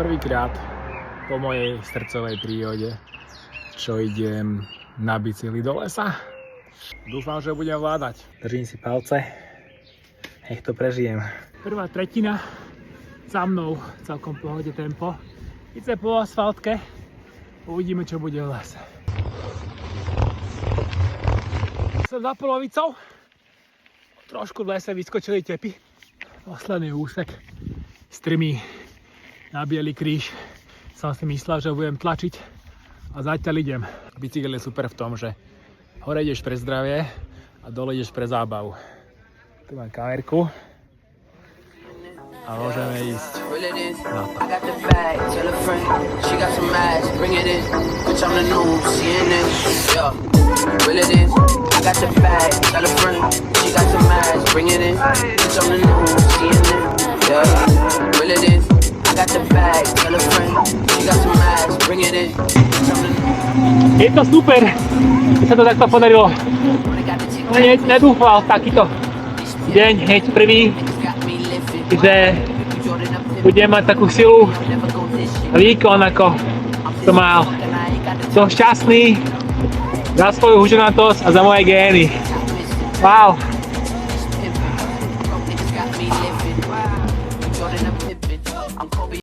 Prvýkrát po mojej srdcovej príhode, čo idem na bicykli do lesa. Dúfam, že budem vládať. Držím si palce, nech to prežijem. Prvá tretina za mnou, celkom v pohode tempo. Ice po asfaltke, uvidíme, čo bude v lese. Som za polovicou, trošku v lese vyskočili tepy. Posledný úsek strmý na Bielý kríž. Som si myslel, že budem tlačiť a zatiaľ idem. Bicykel je super v tom, že hore ideš pre zdravie a dole ideš pre zábavu. Tu mám kamerku a môžeme ísť na to. Je to super, že sa to takto podarilo. Nedúfal takýto deň, hneď prvý, že budem mať takú silu a výkon, ako to mal. Som šťastný za svoju huženatosť a za moje gény. Wow.